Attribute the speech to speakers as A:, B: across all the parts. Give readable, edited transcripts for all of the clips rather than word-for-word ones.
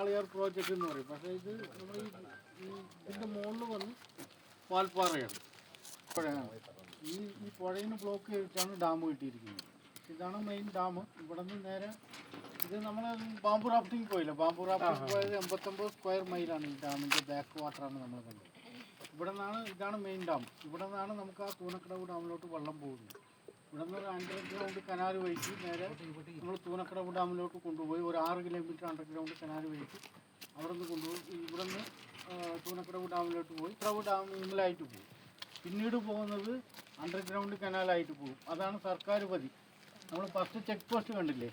A: Aliyar project എന്ന് പറയും. പക്ഷേ ഇത് നമ്മൾ ഇതിൻ്റെ മുകളിൽ വന്ന് വാൽപ്പാറയാണ്, പുഴയാണ്. ഈ പുഴയിന് ബ്ലോക്ക് ചെയ്തിട്ടാണ് ഡാം കിട്ടിയിരിക്കുന്നത്. ഇതാണ് മെയിൻ ഡാം. ഇവിടെ നിന്ന് നേരെ ഇത് നമ്മൾ ബാംബു റാഫ്റ്റിംഗ് പോയില്ല, ബാംബു റാഫ്റ്റിംഗ് പോയത് 89 സ്ക്വയർ മൈലാണ് ഈ ഡാമിൻ്റെ ബാക്ക് വാട്ടറാണ് നമ്മൾ കണ്ടത്. ഇവിടെ നിന്നാണ്, ഇതാണ് മെയിൻ ഡാം. ഇവിടെ നിന്നാണ് നമുക്ക് ആ തൂനക്കടവ് ഡാമിലോട്ട് വെള്ളം പോകുന്നത്. ഇവിടെ നിന്ന് ഒരു അണ്ടർഗ്രൗണ്ട് കനാൽ വഴിച്ച് നേരെ നമ്മൾ തൂനക്കടവ് ഡാമിലോട്ട് കൊണ്ടുപോയി ഒരു 6 കിലോമീറ്റർ അണ്ടർഗ്രൗണ്ട് കനാൽ വഴിച്ച് അവിടെ നിന്ന് കൊണ്ടുപോയി ഇവിടെ നിന്ന് തൂനക്കടവ് ഡാമിലോട്ട് പോയി കടവ് ഡാമിലായിട്ട് പോകും. പിന്നീട് പോകുന്നത് അണ്ടർഗ്രൗണ്ട് കനാലായിട്ട് പോകും. അതാണ് സർക്കാർ പതി. നമ്മൾ ഫസ്റ്റ് ചെക്ക് പോസ്റ്റ് കണ്ടില്ലേ,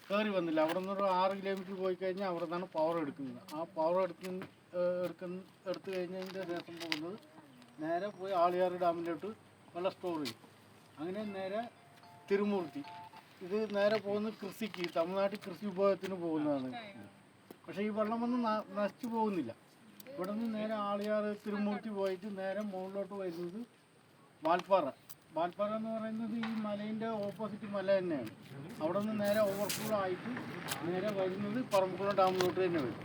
A: കയറി വന്നില്ല. അവിടെ നിന്ന് ഒരു 6 കിലോമീറ്റർ പോയി കഴിഞ്ഞാൽ അവിടെ നിന്നാണ് പവർ എടുക്കുന്നത്. ആ പവർ എടുത്തു കഴിഞ്ഞതിൻ്റെ ശേഷം പോകുന്നത് നേരെ പോയി ആളിയാർ ഡാമിലോട്ട് വെള്ളം സ്റ്റോർ ചെയ്യും. അങ്ങനെ നേരെ തിരുമൂർത്തി. ഇത് നേരെ പോകുന്നത് കൃഷിക്ക്, തമിഴ്നാട്ടിൽ കൃഷി വിഭവത്തിന് പോകുന്നതാണ്. പക്ഷേ ഈ വെള്ളം ഒന്നും നശിച്ചു പോകുന്നില്ല. ഇവിടെ നിന്ന് നേരെ ആളിയാർ തിരുമൂർത്തി പോയിട്ട് നേരെ മുകളിലോട്ട് വരുന്നത് വാൽപ്പാറ. വാൽപ്പാറ എന്ന് പറയുന്നത് ഈ മലേൻ്റെ ഓപ്പോസിറ്റ് മല തന്നെയാണ്. അവിടെ നിന്ന് നേരെ ഓവർഫ്ലോ ആയിട്ട് നേരെ വരുന്നത് പറമ്പുകുളം ഡാമിലോട്ട് തന്നെ വരും.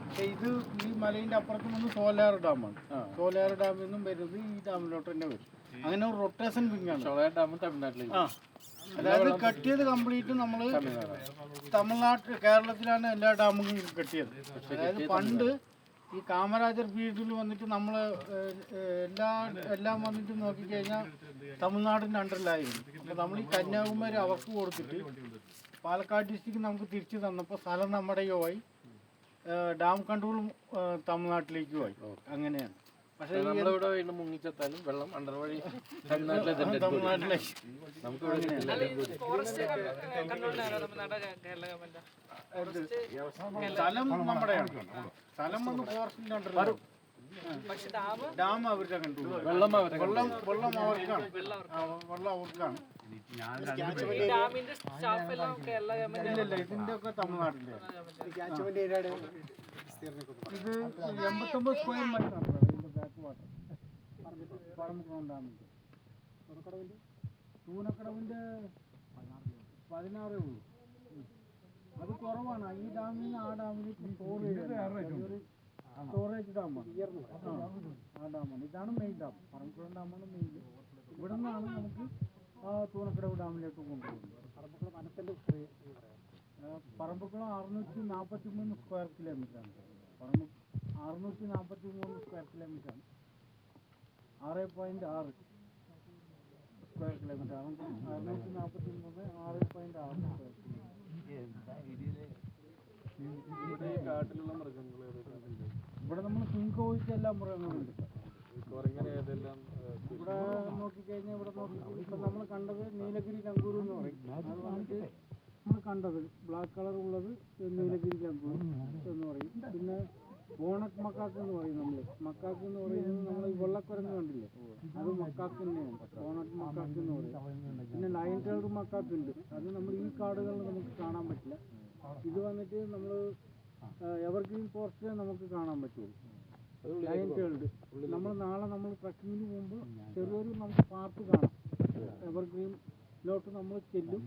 A: പക്ഷേ ഇത് ഈ മലേൻ്റെ അപ്പുറത്ത് നിന്ന് സോലാർ ഡാമാണ്. സോലാർ ഡാമിൽ നിന്നും വരുന്നത് ഈ ഡാമിലോട്ട് തന്നെ വരും. അങ്ങനെ ഒരു റൊട്ടേഷൻ വിങ്ങാണ്.
B: സോലാർ ഡാം തമിഴ്നാട്ടിൽ.
A: അതായത് കെട്ടിയത് കംപ്ലീറ്റ് നമ്മൾ തമിഴ്നാട്ടിൽ, കേരളത്തിലാണ് എല്ലാ ഡാമും കെട്ടിയത്. അതായത് പണ്ട് ഈ കാമരാജർ പീരീഡിൽ വന്നിട്ട് നമ്മൾ എല്ലാം വന്നിട്ട് നോക്കിക്കഴിഞ്ഞാൽ തമിഴ്നാടിൻ്റെ അണ്ടറിലായിരുന്നു. അപ്പോൾ നമ്മൾ ഈ കന്യാകുമാരി അവർക്ക് കൊടുത്തിട്ട് പാലക്കാട് ഡിസ്ട്രിക്ട് നമുക്ക് തിരിച്ചു തന്നപ്പോൾ സ്ഥലം നമ്മുടെയുമായി, ഡാം കൺട്രോളും തമിഴ്നാട്ടിലേക്കുമായി. അങ്ങനെയാണ്. പക്ഷേ
B: നമ്മളിവിടെ വീണ്ടും മുങ്ങിച്ചെത്താനും വെള്ളം അണ്ടർ വഴി തമിഴ്നാട്ടിലേക്ക്
A: സ്ഥലം നമ്മുടെയാണ്. സ്ഥലം വന്ന് ഫോറസ്റ്റിന്റെ അണ്ടർ, ഡാം അവരുടെ കണ്ടു. വെള്ളം അവർക്കാണ്. വെള്ളം അവർക്കാണ്. ഇല്ല, ഇതിന്റെ ഒക്കെ തമിഴ്നാട്ടിന്റെ. ഇത് 89 സ്ക്വയർ മൈലാണ് ഇതിന്റെ ബാക്ക് വാട്ടർ. പറമ്പുകുളം ഡാമിന്റെ തൂനക്കടവിന്റെ 16 ഉള്ളൂ. അത് കുറവാണ്. ഈ ഡാമിൽ നിന്ന് ആ ഡാമിൽ സ്റ്റോറേജ് ഡാമാണ്. ആ ഡാമാണ്. ഇതാണ് മെയിൻ ഡാം. പറമ്പുകുളം ഡാമാണ് മെയിൻ. ഇവിടെ നിന്നാണ് നമുക്ക് ആ തൂനക്കടവ് ഡാമിലേക്ക് കൊണ്ടുപോകുന്നത്. പറമ്പുകുളം 643 സ്ക്വയർ കിലോമീറ്ററാണ്. 643 സ്ക്വയർ കിലോമീറ്ററാണ്. 6.6 സ്ക്വയർ കിലോമീറ്റർ. 643 6.6 square kilometre.
B: കാട്ടിലുള്ള മൃഗങ്ങൾ
A: ഇവിടെ നമ്മൾ സിംഹോയിച്ച എല്ലാ മൃഗങ്ങളുണ്ട്. ഇവിടെ നോക്കിക്കഴിഞ്ഞാൽ ഇവിടെ ഇപ്പം നമ്മൾ കണ്ടത് നീലഗിരി കങ്കൂരു എന്ന് പറയും. അത് വന്നിട്ട് നമ്മൾ കണ്ടത് ബ്ലാക്ക് കളർ ഉള്ളത് നീലഗിരി കങ്കൂരു എന്ന് പറയും. പിന്നെ ബോണക് മക്കാക്ക് എന്ന് പറയും. മക്കാക്ക് എന്ന് പറയുന്നത് നമ്മൾ ഈ വെള്ളക്കുരങ്ങ് കണ്ടില്ലേ, അത് മക്കാക്ക് തന്നെയാണ്. ബോണക് മക്കാക്ക് എന്ന് പറയും. പിന്നെ ലയൺ ടൈൽഡ് മക്കാക്ക് ഉണ്ട്. അത് നമ്മൾ ഈ കാടുകളിൽ നമുക്ക് കാണാൻ പറ്റില്ല. ഇത് വന്നിട്ട് നമ്മൾ എവർഗ്രീൻ ഫോറസ്റ്റിൽ നമുക്ക് കാണാൻ പറ്റുള്ളൂ. ലയൺ ടൈൽഡ് നമ്മൾ നാളെ നമ്മൾ ട്രക്കിങ്ങിന് പോകുമ്പോൾ ചെറിയൊരു നമുക്ക് പാർക്ക് കാണാം. എവർഗ്രീനിലോട്ട് നമ്മൾ ചെല്ലും.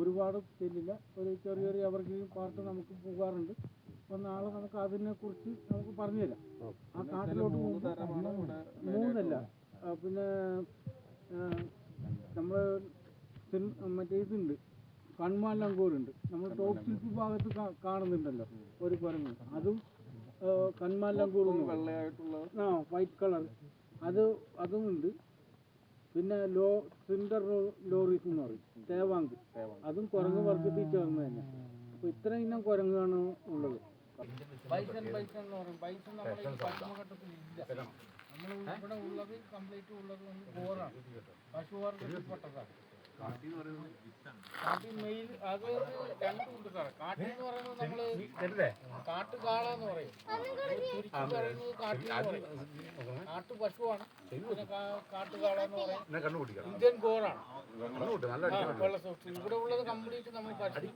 A: ഒരുപാട് ചെല്ലില്ല, ഒരു ചെറിയൊരു എവർഗ്രീൻ പാർക്ക് നമുക്ക് പോകാറുണ്ട്. അപ്പോൾ നാളെ നമുക്ക് അതിനെക്കുറിച്ച് നമുക്ക് പറഞ്ഞുതരാം. ആ കാട്ടിലോട്ട് പോകുമ്പോൾ 3 അല്ല, പിന്നെ നമ്മൾ മറ്റേ ഇതുണ്ട്, കൺമാൻ ലങ്കോറുണ്ട്. നമ്മൾ ടോപ്പ് ശില്പി ഭാഗത്ത് കാണുന്നുണ്ടല്ലോ ഒരു കുരങ്ങ്, അതും കൺമാൻ ലങ്കോർ വെള്ളയായിട്ടുള്ള വൈറ്റ് കളർ, അതും ഉണ്ട്. പിന്നെ സിൻഡർ ലോറീസ് എന്ന് പറയും, തേവാങ്ക്, അതും കുരങ്ങ് വർഗത്തിൽ ചേർന്ന് തന്നെ. അപ്പോൾ ഇത്ര ഇനം കുരങ്ങാണ് ഉള്ളത്. ബൈസൺ എന്ന് പറയും. ബൈസൺ നമ്മുടെ ഈ പശ്ചിമഘട്ടത്തിലില്ല. നമ്മൾ ഇവിടെ ഉള്ളത് കംപ്ലീറ്റ് ഉള്ളത് ബോറാണ്, പശുവർഗത്തിൽപ്പെട്ടതാണ്. കാട്ടി മെയിൽ അത് 2 ഉണ്ട് സാറേ. കാട്ടി എന്ന് പറയുന്നത് നമ്മൾ കാട്ടുകാള എന്ന് പറയും. പറയുന്നത് കാട്ടു പശുവാണ്. പിന്നെ കാട്ടുകാള എന്ന് പറയും. ഇന്ത്യൻ ഗോറാണ്. ഇവിടെ ഉള്ളത് കംപ്ലീറ്റ് നമ്മൾ പശു